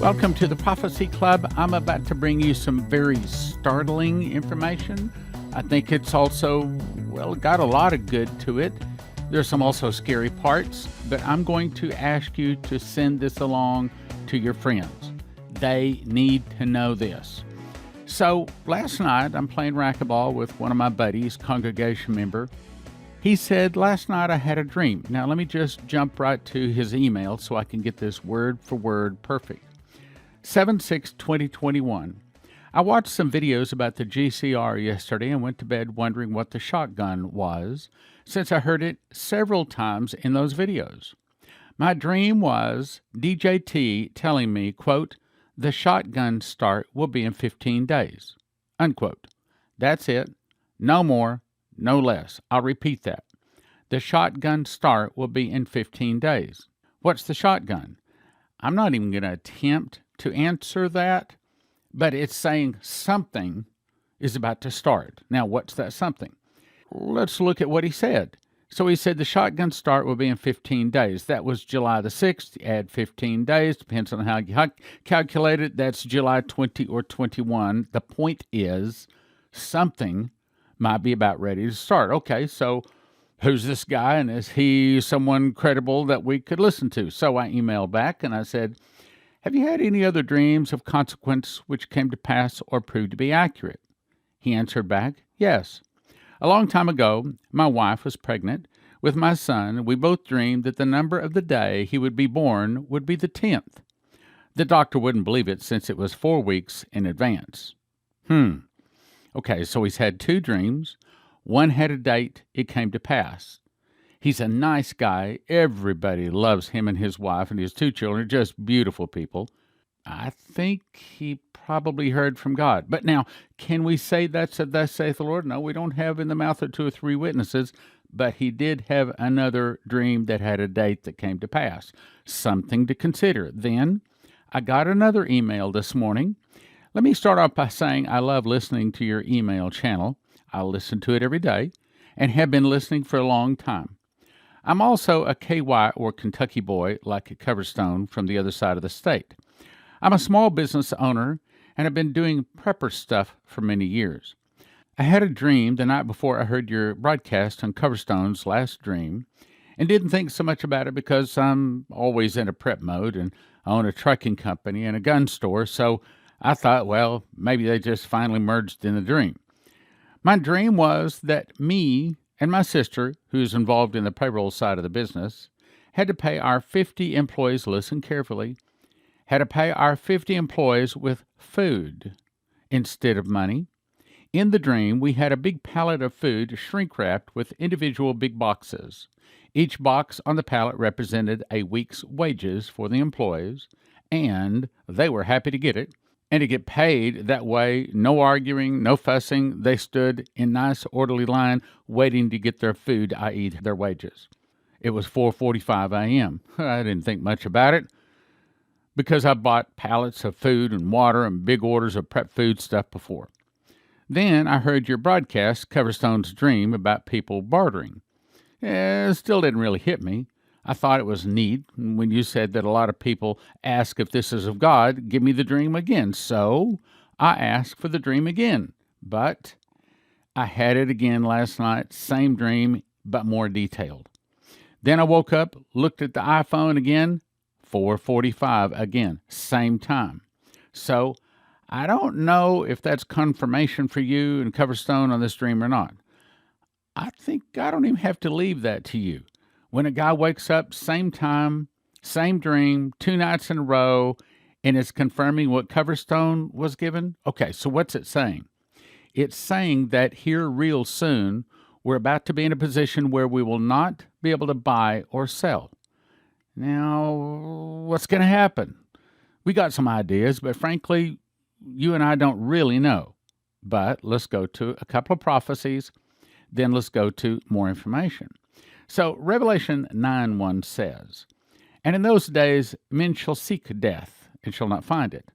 Welcome to the Prophecy Club. I'm about to bring you some very startling information. I think it's also, got a lot of good to it. There's some also scary parts, but I'm going to ask you to send this along to your friends. They need to know this. So last night, I'm playing racquetball with one of my buddies, congregation member. He said, last night I had a dream. Now, let me just jump right to his email so I can get this word for word perfect. 7/6/2021. I watched some videos about the GCR yesterday and went to bed wondering what the shotgun was, since I heard it several times in those videos. My dream was DJT telling me, quote, the shotgun start will be in 15 days, unquote. That's it. No more, no less. I'll repeat that. The shotgun start will be in 15 days. What's the shotgun? I'm not even going to attempt to answer that, but it's saying something is about to start. Now, what's that something? Let's look at what he said. So he said the shotgun start will be in 15 days. That was July the 6th. Add 15 days, depends on how you calculate it. That's July 20 or 21. The point is something might be about ready to start. Okay, so who's this guy, and is he someone credible that we could listen to? So I emailed back and I said, have you had any other dreams of consequence which came to pass or proved to be accurate? He answered back, yes. A long time ago, my wife was pregnant with my son, and we both dreamed that the number of the day he would be born would be the 10th. The doctor wouldn't believe it since it was 4 weeks in advance. Okay, so he's had 2 dreams. One had a date it came to pass. He's a nice guy. Everybody loves him and his wife, and his 2 children are just beautiful people. I think he probably heard from God. But now, can we say that's a thus saith the Lord? No, we don't have in the mouth of 2 or 3 witnesses, but he did have another dream that had a date that came to pass. Something to consider. Then, I got another email this morning. Let me start off by saying I love listening to your email channel. I listen to it every day and have been listening for a long time. I'm also a KY or Kentucky boy, like a Coverstone from the other side of the state. I'm a small business owner and have been doing prepper stuff for many years. I had a dream the night before I heard your broadcast on Coverstone's last dream and didn't think so much about it because I'm always in a prep mode and I own a trucking company and a gun store, so I thought, maybe they just finally merged in the dream. My dream was that me and my sister, who's involved in the payroll side of the business, had to pay our 50 employees, listen carefully, had to pay our 50 employees with food instead of money. In the dream, we had a big pallet of food shrink-wrapped with individual big boxes. Each box on the pallet represented a week's wages for the employees, and they were happy to get it. And to get paid that way, no arguing, no fussing. They stood in nice, orderly line waiting to get their food, i.e. their wages. It was 4:45 a.m. I didn't think much about it because I bought pallets of food and water and big orders of prep food stuff before. Then I heard your broadcast, Coverstone's Dream, about people bartering. It still didn't really hit me. I thought it was neat when you said that a lot of people ask if this is of God, give me the dream again. So I asked for the dream again, but I had it again last night, same dream, but more detailed. Then I woke up, looked at the iPhone again, 4:45 again, same time. So I don't know if that's confirmation for you and Coverstone on this dream or not. I think I don't even have to leave that to you. When a guy wakes up, same time, same dream, 2 nights in a row, and it's confirming what Coverstone was given? Okay, so what's it saying? It's saying that here real soon, we're about to be in a position where we will not be able to buy or sell. Now, what's going to happen? We got some ideas, but frankly, you and I don't really know. But let's go to a couple of prophecies, then let's go to more information. So Revelation 9:1 says, and in those days men shall seek death, and shall not find it,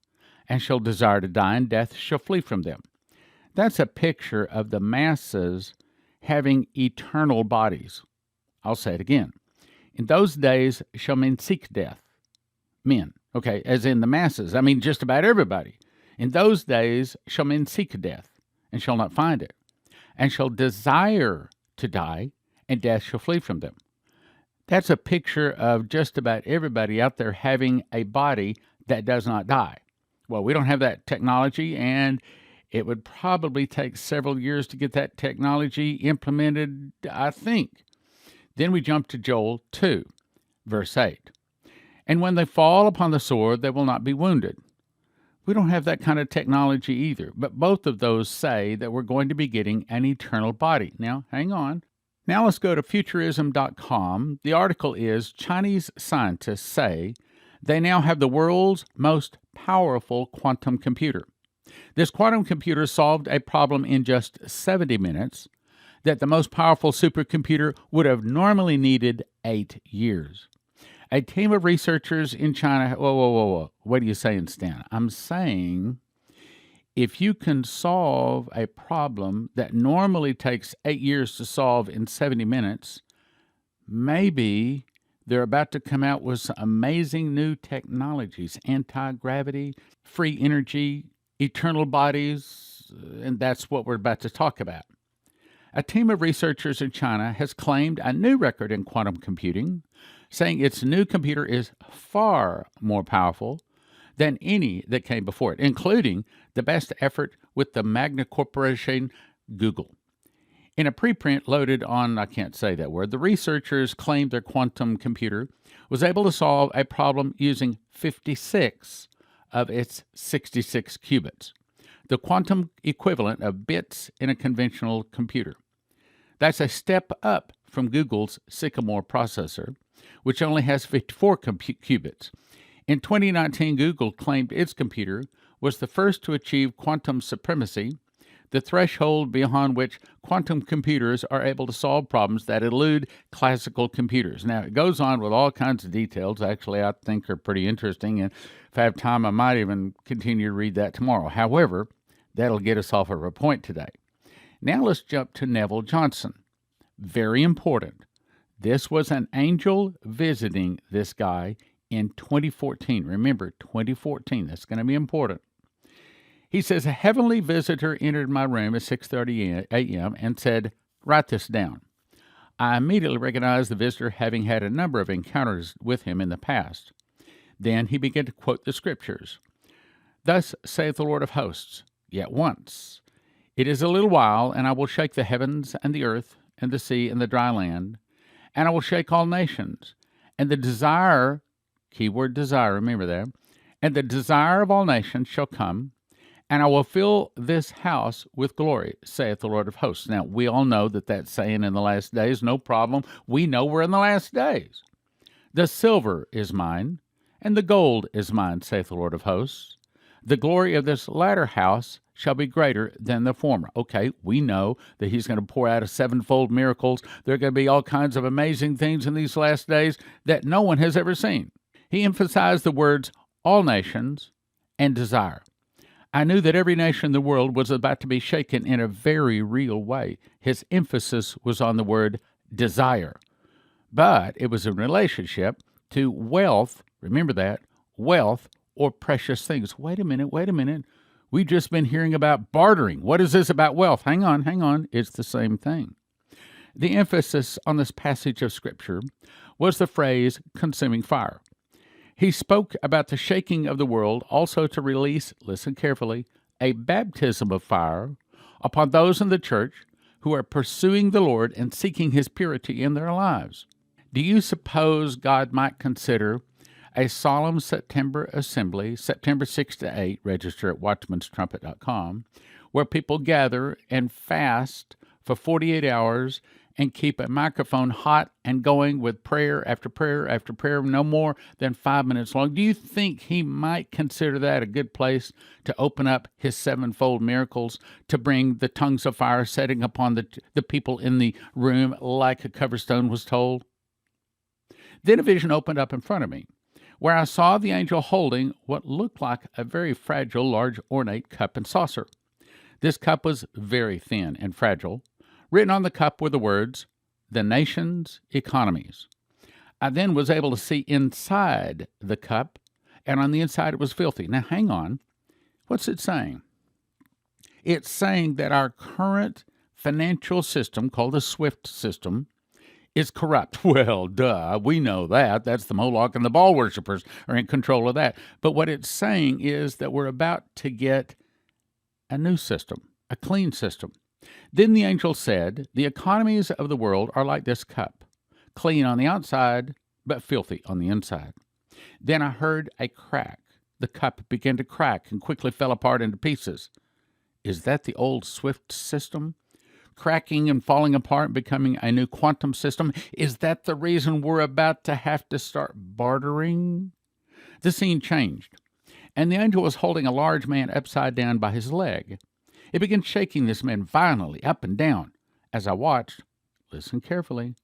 and shall desire to die, and death shall flee from them. That's a picture of the masses having eternal bodies. I'll say it again. In those days shall men seek death. Men. Okay, as in the masses. I mean, just about everybody. In those days shall men seek death, and shall not find it, and shall desire to die, and death shall flee from them. That's a picture of just about everybody out there having a body that does not die. Well, we don't have that technology, and it would probably take several years to get that technology implemented, I think. Then we jump to Joel 2, verse 8. And when they fall upon the sword, they will not be wounded. We don't have that kind of technology either, but both of those say that we're going to be getting an eternal body. Now, hang on. Now let's go to futurism.com. The article is Chinese scientists say they now have the world's most powerful quantum computer. This quantum computer solved a problem in just 70 minutes that the most powerful supercomputer would have normally needed 8 years. A team of researchers in China... Whoa. What are you saying, Stan? I'm saying if you can solve a problem that normally takes 8 years to solve in 70 minutes, maybe they're about to come out with some amazing new technologies, anti-gravity, free energy, eternal bodies, and that's what we're about to talk about. A team of researchers in China has claimed a new record in quantum computing, saying its new computer is far more powerful than any that came before it, including the best effort with the Magna Corporation, Google. In a preprint loaded on, I can't say that word, the researchers claimed their quantum computer was able to solve a problem using 56 of its 66 qubits, the quantum equivalent of bits in a conventional computer. That's a step up from Google's Sycamore processor, which only has 54 qubits. In 2019, Google claimed its computer was the first to achieve quantum supremacy, the threshold beyond which quantum computers are able to solve problems that elude classical computers. Now, it goes on with all kinds of details. Actually, I think are pretty interesting, and if I have time, I might even continue to read that tomorrow. However, that'll get us off of a point today. Now let's jump to Neville Johnson. Very important. This was an angel visiting this guy in 2014. Remember, 2014. That's going to be important. He says, a heavenly visitor entered my room at 6:30 a.m. and said, write this down. I immediately recognized the visitor having had a number of encounters with him in the past. Then he began to quote the scriptures. Thus saith the Lord of hosts, yet once. It is a little while, and I will shake the heavens and the earth and the sea and the dry land, and I will shake all nations. And the desire, keyword desire, remember that, and the desire of all nations shall come, and I will fill this house with glory, saith the Lord of hosts. Now, we all know that that's saying in the last days, no problem. We know we're in the last days. The silver is mine, and the gold is mine, saith the Lord of hosts. The glory of this latter house shall be greater than the former. Okay, we know that he's going to pour out a sevenfold miracles. There are going to be all kinds of amazing things in these last days that no one has ever seen. He emphasized the words, all nations, and desire. I knew that every nation in the world was about to be shaken in a very real way. His emphasis was on the word desire. But it was in relationship to wealth, remember that, wealth or precious things. Wait a minute. We've just been hearing about bartering. What is this about wealth? Hang on. It's the same thing. The emphasis on this passage of Scripture was the phrase consuming fire. He spoke about the shaking of the world also to release, listen carefully, a baptism of fire upon those in the church who are pursuing the Lord and seeking His purity in their lives. Do you suppose God might consider a Solemn September Assembly, September 6 to 8, register at watchmanstrumpet.com, where people gather and fast for 48 hours and keep a microphone hot and going with prayer after prayer after prayer, no more than 5 minutes long? Do you think He might consider that a good place to open up His sevenfold miracles, to bring the tongues of fire setting upon the people in the room like a coverstone was told? Then a vision opened up in front of me, where I saw the angel holding what looked like a very fragile, large, ornate cup and saucer. This cup was very thin and fragile. Written on the cup were the words, the nation's economies. I then was able to see inside the cup and on the inside it was filthy. Now, hang on. What's it saying? It's saying that our current financial system, called the SWIFT system, is corrupt. Well, duh, we know that. That's the Moloch and the Baal worshippers are in control of that. But what it's saying is that we're about to get a new system, a clean system. Then the angel said, the economies of the world are like this cup, clean on the outside, but filthy on the inside. Then I heard a crack. The cup began to crack and quickly fell apart into pieces. Is that the old SWIFT system? Cracking and falling apart, becoming a new quantum system? Is that the reason we're about to have to start bartering? The scene changed, and the angel was holding a large man upside down by his leg. It began shaking this man violently up and down. As I watched, listen carefully,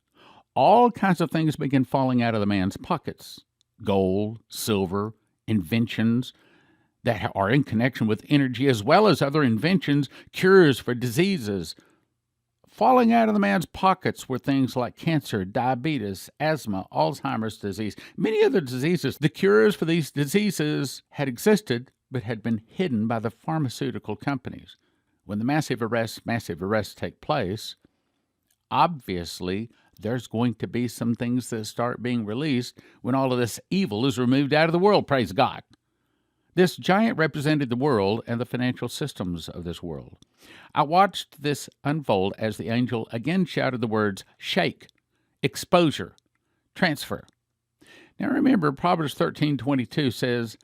all kinds of things began falling out of the man's pockets. Gold, silver, inventions that are in connection with energy, as well as other inventions, cures for diseases. Falling out of the man's pockets were things like cancer, diabetes, asthma, Alzheimer's disease, many other diseases. The cures for these diseases had existed, but had been hidden by the pharmaceutical companies. When the massive arrests take place, obviously there's going to be some things that start being released when all of this evil is removed out of the world, praise God. This giant represented the world and the financial systems of this world. I watched this unfold as the angel again shouted the words, shake, exposure, transfer. Now remember, Proverbs 13:22 says,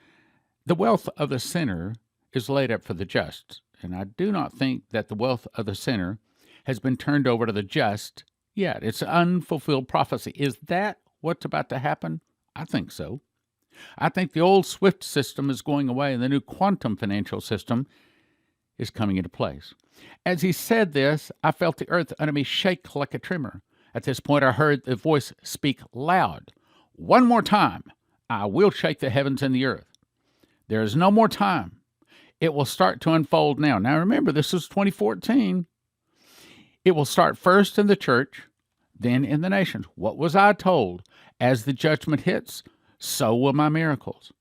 the wealth of the sinner is laid up for the just. And I do not think that the wealth of the sinner has been turned over to the just yet. It's an unfulfilled prophecy. Is that what's about to happen? I think so. I think the old SWIFT system is going away and the new quantum financial system is coming into place. As he said this, I felt the earth under me shake like a tremor. At this point, I heard the voice speak loud. One more time, I will shake the heavens and the earth. There is no more time. It will start to unfold now. Now remember, this is 2014. It will start first in the church, then in the nations. What was I told? As the judgment hits, so will my miracles.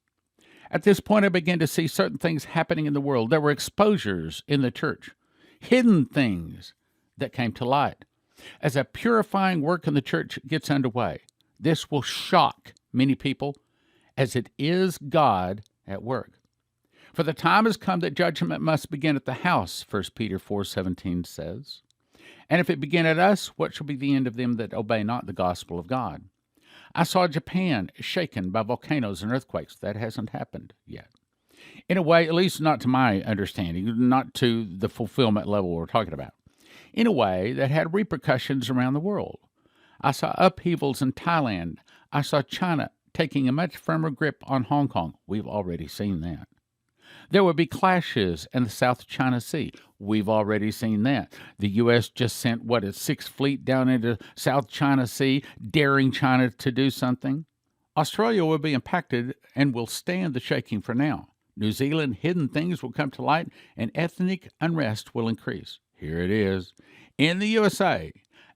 At this point, I began to see certain things happening in the world. There were exposures in the church, hidden things that came to light. As a purifying work in the church gets underway, this will shock many people, as it is God at work. For the time has come that judgment must begin at the house, 1 Peter 4:17 says. And if it begin at us, what shall be the end of them that obey not the gospel of God? I saw Japan shaken by volcanoes and earthquakes. That hasn't happened yet. In a way, at least not to my understanding, not to the fulfillment level we're talking about. In a way that had repercussions around the world. I saw upheavals in Thailand. I saw China taking a much firmer grip on Hong Kong. We've already seen that. There would be clashes in the South China Sea. We've already seen that. The U.S. just sent, its Sixth Fleet down into South China Sea, daring China to do something. Australia will be impacted and will stand the shaking for now. New Zealand, hidden things will come to light, and ethnic unrest will increase. Here it is. In the USA,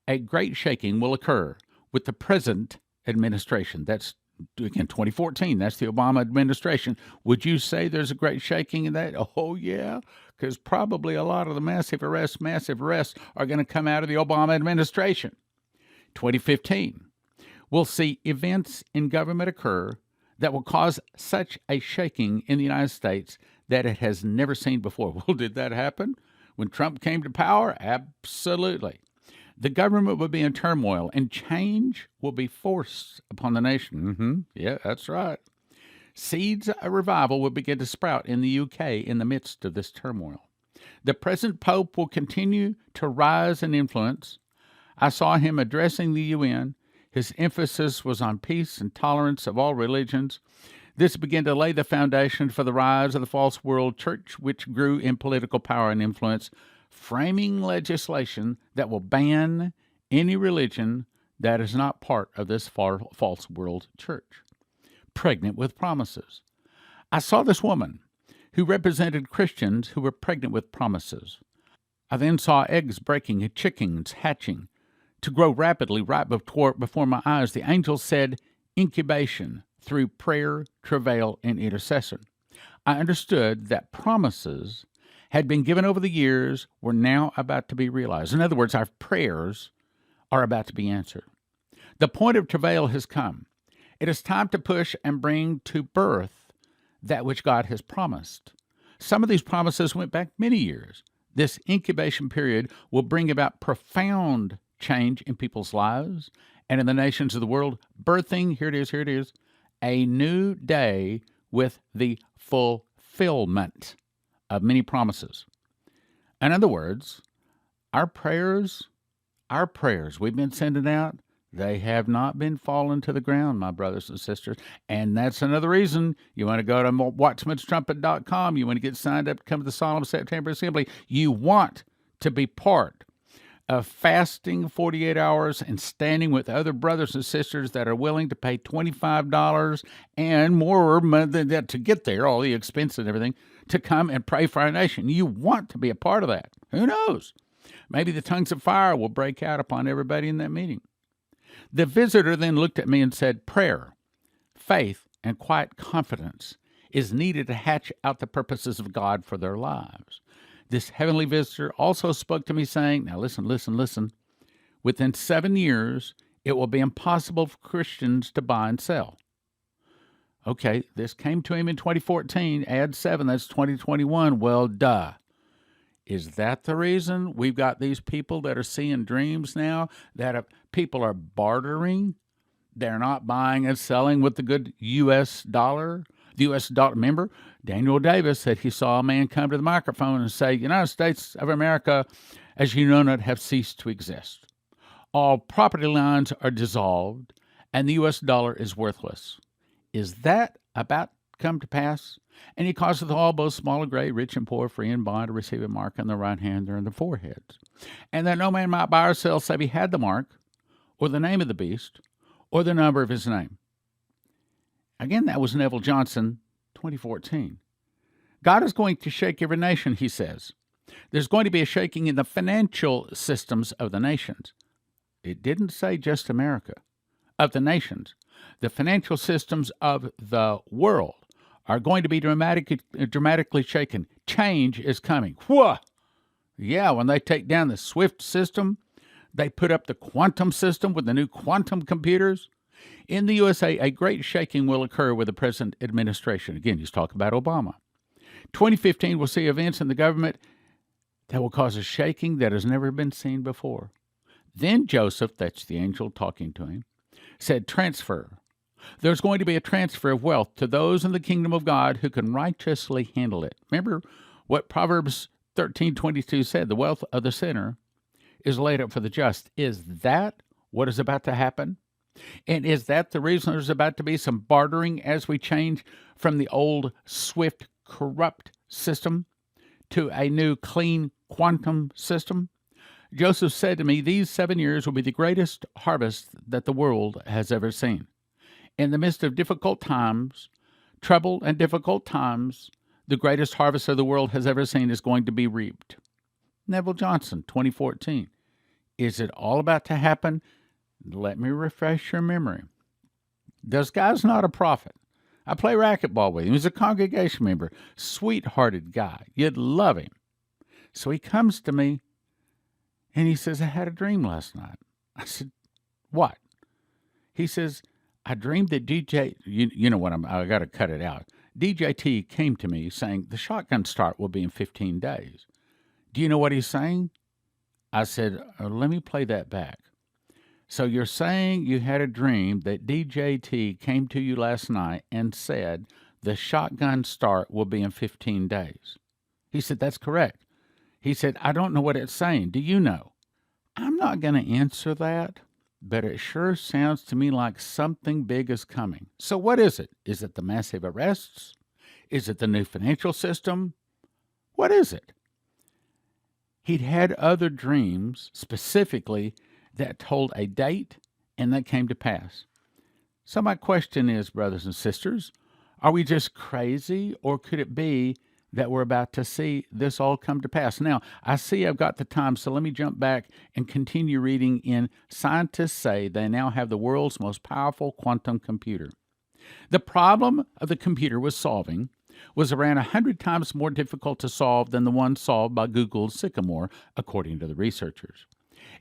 a great shaking will occur with the present administration. That's again, 2014, that's the Obama administration. Would you say there's a great shaking in that? Oh, yeah, because probably a lot of the massive arrests are going to come out of the Obama administration. 2015, we'll see events in government occur that will cause such a shaking in the United States that it has never seen before. Well, did that happen when Trump came to power? Absolutely. The government will be in turmoil, and change will be forced upon the nation. Yeah, that's right. Seeds of revival will begin to sprout in the UK in the midst of this turmoil. The present Pope will continue to rise in influence. I saw him addressing the UN. His emphasis was on peace and tolerance of all religions. This began to lay the foundation for the rise of the false world church, which grew in political power and influence, framing legislation that will ban any religion that is not part of this false world church. Pregnant with promises. I saw this woman who represented Christians who were pregnant with promises. I then saw eggs breaking and chickens hatching to grow rapidly right before my eyes. The angel said, incubation, through prayer, travail, and intercession. I understood that promises had been given over the years were now about to be realized. In other words, our prayers are about to be answered. The point of travail has come. It is time to push and bring to birth that which God has promised. Some of these promises went back many years. This incubation period will bring about profound change in people's lives and in the nations of the world, birthing, here it is, a new day with the fulfillment of many promises. In other words, our prayers we've been sending out, they have not been falling to the ground, my brothers and sisters. And that's another reason you want to go to watchmanstrumpet.com. You want to get signed up to come to the Solemn September Assembly. You want to be part of fasting 48 hours and standing with other brothers and sisters that are willing to pay $25 and more than that to get there, all the expense and everything, to come and pray for our nation. You want to be a part of that. Who knows? Maybe the tongues of fire will break out upon everybody in that meeting. The visitor then looked at me and said, prayer, faith, and quiet confidence is needed to hatch out the purposes of God for their lives. This heavenly visitor also spoke to me saying, now listen. Within 7 years, it will be impossible for Christians to buy and sell. Okay, this came to him in 2014. Add 7, that's 2021. Well, duh. Is that the reason we've got these people that are seeing dreams now? People are bartering? They're not buying and selling with the good U.S. dollar? The U.S. dollar, remember, Daniel Davis said he saw a man come to the microphone and say, United States of America, as you know not, have ceased to exist. All property lines are dissolved, and the U.S. dollar is worthless. Is that about to come to pass? And he causeth all, both small and great, rich and poor, free and bond, to receive a mark on the right hand or in the foreheads. And that no man might buy or sell save he had the mark, or the name of the beast, or the number of his name. Again, that was Neville Johnson, 2014. God is going to shake every nation, he says. There's going to be a shaking in the financial systems of the nations. It didn't say just America, of the nations. The financial systems of the world are going to be dramatically shaken. Change is coming. Whoa! Yeah, when they take down the SWIFT system, they put up the quantum system with the new quantum computers. In the USA, a great shaking will occur with the present administration. Again, he's talking about Obama. 2015 will see events in the government that will cause a shaking that has never been seen before. Then Joseph, that's the angel talking to him, said, transfer. There's going to be a transfer of wealth to those in the kingdom of God who can righteously handle it. Remember what Proverbs 13:22 said, the wealth of the sinner is laid up for the just. Is that what is about to happen? And is that the reason there's about to be some bartering as we change from the old swift, corrupt system to a new, clean, quantum system? Joseph said to me, these 7 years will be the greatest harvest that the world has ever seen. In the midst of difficult times, trouble and difficult times, the greatest harvest of the world has ever seen is going to be reaped. Neville Johnson, 2014. Is it all about to happen? Let me refresh your memory. This guy's not a prophet. I play racquetball with him. He's a congregation member, sweethearted guy. You'd love him. So he comes to me and he says, I had a dream last night. I said, what? He says, I dreamed that you know what, I got to cut it out. DJT came to me saying the shotgun start will be in 15 days. Do you know what he's saying? I said, let me play that back. So you're saying you had a dream that DJT came to you last night and said the shotgun start will be in 15 days. He said, that's correct. He said, I don't know what it's saying. Do you know? I'm not going to answer that, but it sure sounds to me like something big is coming. So what is it? Is it the massive arrests? Is it the new financial system? What is it? He'd had other dreams specifically that told a date and that came to pass. So my question is, brothers and sisters, are we just crazy, or could it be that we're about to see this all come to pass? Now, I see I've got the time, so let me jump back and continue reading in Scientists Say They Now Have the World's Most Powerful Quantum Computer. The problem of the computer was solving was around 100 times more difficult to solve than the one solved by Google's Sycamore, according to the researchers.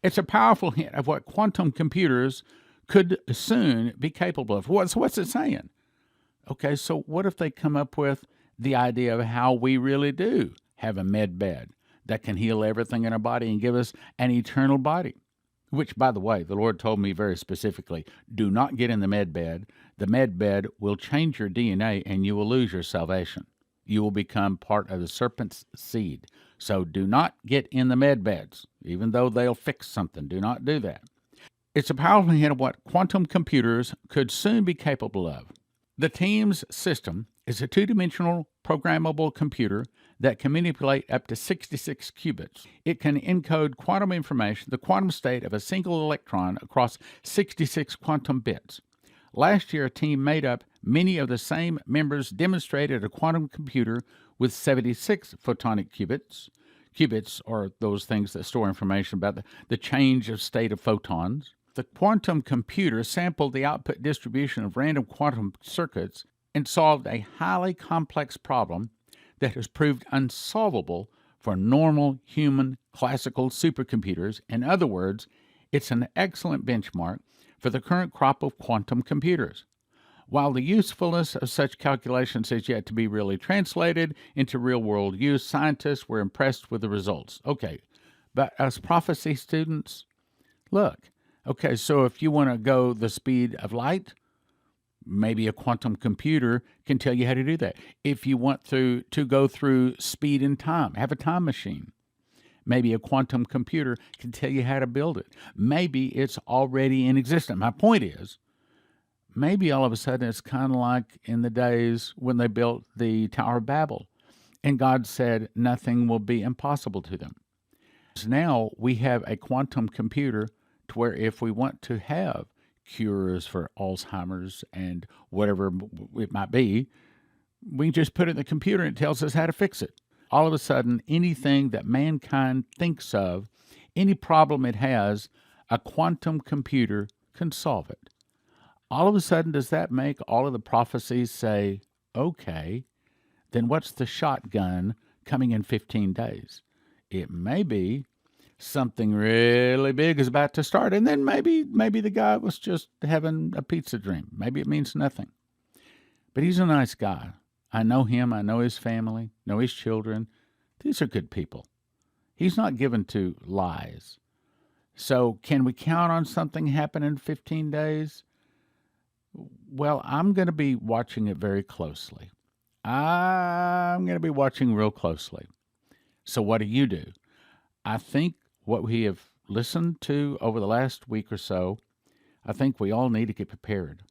It's a powerful hint of what quantum computers could soon be capable of. What's it saying? Okay, so what if they come up with the idea of how we really do have a med bed that can heal everything in our body and give us an eternal body? Which, by the way, the Lord told me very specifically, do not get in the med bed. The med bed will change your DNA and you will lose your salvation. You will become part of the serpent's seed. So do not get in the med beds, even though they'll fix something. Do not do that. It's a powerful hint of what quantum computers could soon be capable of. The TEAMS system is a two-dimensional programmable computer that can manipulate up to 66 qubits. It can encode quantum information, the quantum state of a single electron, across 66 quantum bits. Last year, a team made up many of the same members demonstrated a quantum computer with 76 photonic qubits. Qubits are those things that store information about the change of state of photons. The quantum computer sampled the output distribution of random quantum circuits and solved a highly complex problem that has proved unsolvable for normal human classical supercomputers. In other words, it's an excellent benchmark for the current crop of quantum computers. While the usefulness of such calculations has yet to be really translated into real-world use, scientists were impressed with the results. Okay, but as prophecy students, look, okay, so if you want to go the speed of light, maybe a quantum computer can tell you how to do that. If you want to go through speed and time, have a time machine. Maybe a quantum computer can tell you how to build it. Maybe it's already in existence. My point is, maybe all of a sudden it's kind of like in the days when they built the Tower of Babel, and God said nothing will be impossible to them. So now we have a quantum computer to where if we want to have cures for Alzheimer's and whatever it might be, we can just put it in the computer and it tells us how to fix it. All of a sudden, anything that mankind thinks of, any problem it has, a quantum computer can solve it. All of a sudden, does that make all of the prophecies say, okay, then what's the shotgun coming in 15 days? It may be something really big is about to start, and then maybe the guy was just having a pizza dream. Maybe it means nothing. But he's a nice guy. I know him. I know his family, know his children. These are good people. He's not given to lies. So can we count on something happening in 15 days? Well, I'm going to be watching it very closely. I'm going to be watching real closely. So what do? I think what we have listened to over the last week or so, I think we all need to get prepared.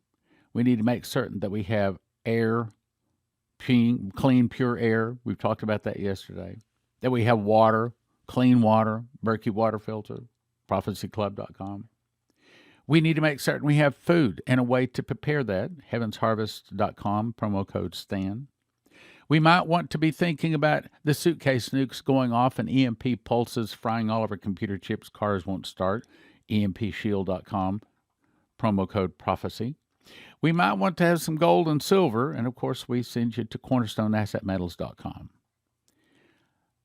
We need to make certain that we have air, clean, pure air. We've talked about that yesterday. That we have water, clean water, Berkey water filter, prophecyclub.com. We need to make certain we have food and a way to prepare that, heavensharvest.com, promo code STAN. We might want to be thinking about the suitcase nukes going off and EMP pulses frying all of our computer chips. Cars won't start, empshield.com, promo code prophecy. We might want to have some gold and silver, and of course we send you to cornerstoneassetmetals.com.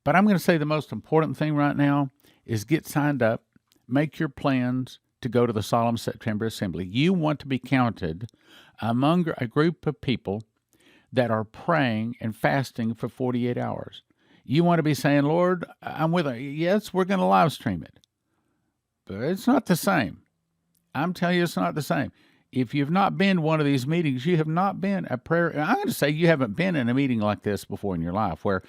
But I'm going to say the most important thing right now is get signed up, make your plans to go to the Solemn September Assembly. You want to be counted among a group of people that are praying and fasting for 48 hours. You want to be saying, Lord, I'm with you. Yes, we're going to live stream it. But it's not the same. I'm telling you, it's not the same. If you've not been to one of these meetings, you have not been a prayer. I'm going to say you haven't been in a meeting like this before in your life where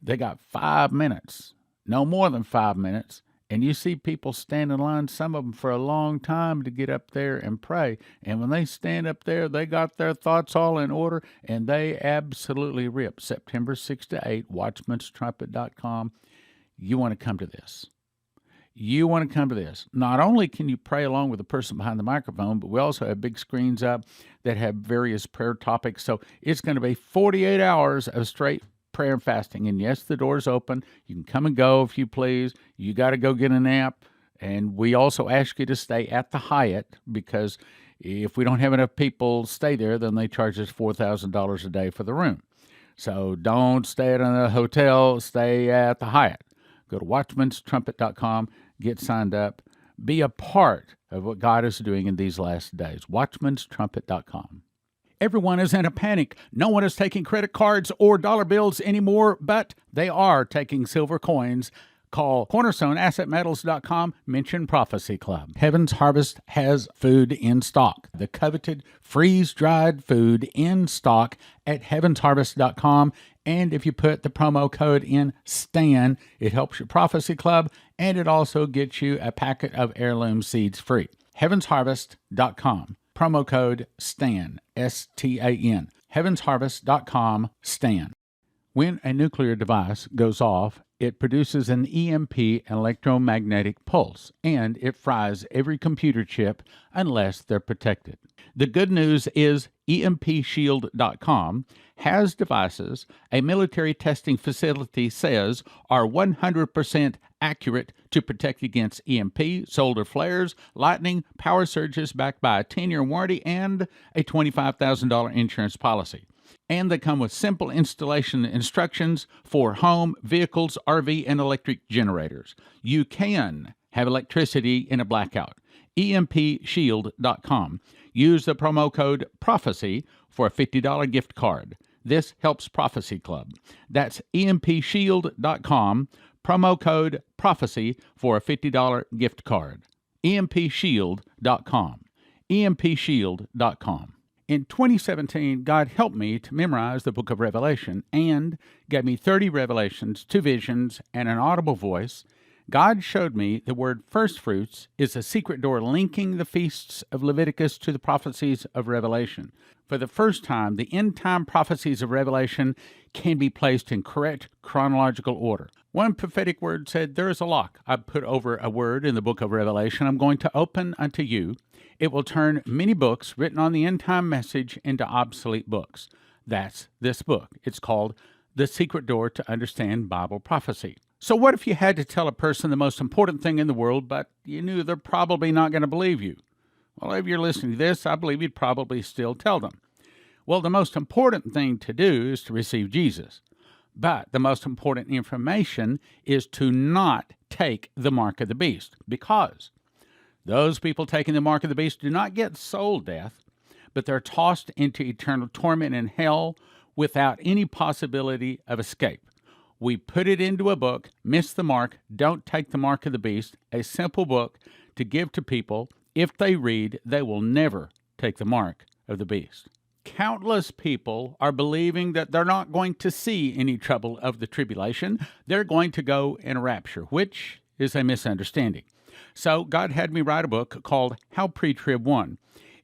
they got 5 minutes, no more than 5 minutes, and you see people stand in line, some of them for a long time, to get up there and pray. And when they stand up there, they got their thoughts all in order, and they absolutely rip. September 6 to 8, watchmanstrumpet.com. You want to come to this. You want to come to this. Not only can you pray along with the person behind the microphone, but we also have big screens up that have various prayer topics. So it's going to be 48 hours of straight prayer and fasting. And yes, the door's open. You can come and go if you please. You got to go get a nap. And we also ask you to stay at the Hyatt because If we don't have enough people stay there, then they charge us $4,000 a day for the room. So don't stay at a hotel, stay at the Hyatt. Go to watchmanstrumpet.com, get signed up, be a part of what God is doing in these last days. watchmanstrumpet.com. Everyone is in a panic. No one is taking credit cards or dollar bills anymore, but they are taking silver coins. Call cornerstoneassetmetals.com, mention Prophecy Club. Heaven's Harvest has food in stock. The coveted freeze-dried food in stock at heavensharvest.com. And if you put the promo code in STAN, it helps your Prophecy Club, and it also gets you a packet of heirloom seeds free. heavensharvest.com. Promo code STAN, S-T-A-N. heavensharvest.com, STAN. When a nuclear device goes off, it produces an EMP, electromagnetic pulse, and it fries every computer chip unless they're protected. The good news is EMPshield.com has devices a military testing facility says are 100% accurate to protect against EMP, solar flares, lightning, power surges backed by a 10-year warranty and a $25,000 insurance policy. And they come with simple installation instructions for home, vehicles, RV, and electric generators. You can have electricity in a blackout. EMPshield.com. Use the promo code PROPHECY for a $50 gift card. This helps Prophecy Club. That's EMPshield.com. Promo code PROPHECY for a $50 gift card. EMPshield.com. EMPshield.com. In 2017, God helped me to memorize the book of Revelation and gave me 30 revelations, 2 visions, and an audible voice. God showed me the word first fruits is a secret door linking the feasts of Leviticus to the prophecies of Revelation. For the first time, the end-time prophecies of Revelation can be placed in correct chronological order. One prophetic word said, "There is a lock I put over a word in the book of Revelation. I'm going to open unto you. It will turn many books written on the end-time message into obsolete books." That's this book. It's called The Secret Door to Understand Bible Prophecy. So what if you had to tell a person the most important thing in the world, but you knew they're probably not going to believe you? Well, if you're listening to this, I believe you'd probably still tell them. Well, the most important thing to do is to receive Jesus. But the most important information is to not take the mark of the beast, because those people taking the mark of the beast do not get soul death, but they're tossed into eternal torment in hell without any possibility of escape. We put it into a book, Miss the Mark, Don't Take the Mark of the Beast, a simple book to give to people. If they read, they will never take the mark of the beast. Countless people are believing that they're not going to see any trouble of the tribulation. They're going to go in a rapture, which is a misunderstanding. So God had me write a book called How Pre-Trib Won.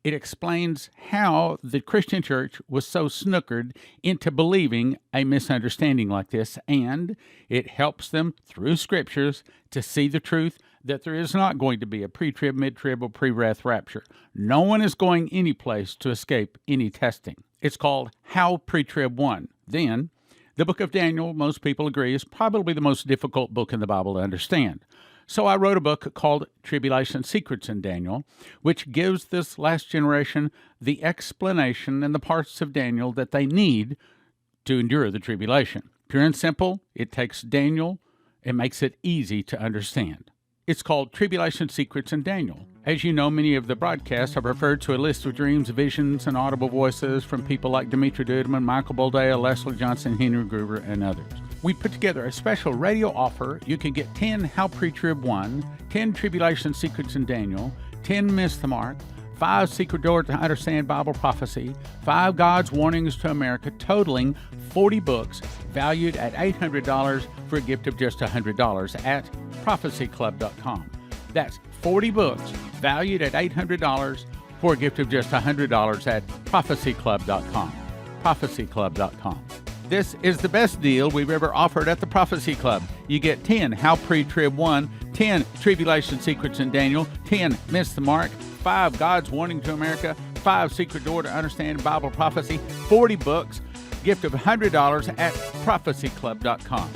It explains how the Christian church was so snookered into believing a misunderstanding like this, and it helps them through scriptures to see the truth that there is not going to be a pre-trib, mid-trib, or pre-wrath rapture. No one is going any place to escape any testing. It's called How Pre-Trib Won. Then, the book of Daniel, most people agree, is probably the most difficult book in the Bible to understand. So I wrote a book called Tribulation Secrets in Daniel, which gives this last generation the explanation and the parts of Daniel that they need to endure the tribulation. Pure and simple, it takes Daniel and makes it easy to understand. It's called Tribulation Secrets in Daniel. As you know, many of the broadcasts have referred to a list of dreams, visions, and audible voices from people like Dimitri Duduman, Michael Boldea, Leslie Johnson, Henry Gruber, and others. We put together a special radio offer. You can get 10 How Pre-Trib Won, 10 Tribulation Secrets in Daniel, 10 Miss the Mark, 5 Secret Door to Understand Bible Prophecy, 5 God's Warnings to America, totaling 40 books valued at $800 for a gift of just $100 at prophecyclub.com. That's 40 books valued at $800 for a gift of just $100 at prophecyclub.com. prophecyclub.com. This is the best deal we've ever offered at the Prophecy Club. You get 10 How Pre-Trib Won, 10 Tribulation Secrets in Daniel, 10 Miss the Mark, 5 God's Warning to America, 5 Secret Door to Understand Bible Prophecy, 40 books, gift of $100 at prophecyclub.com.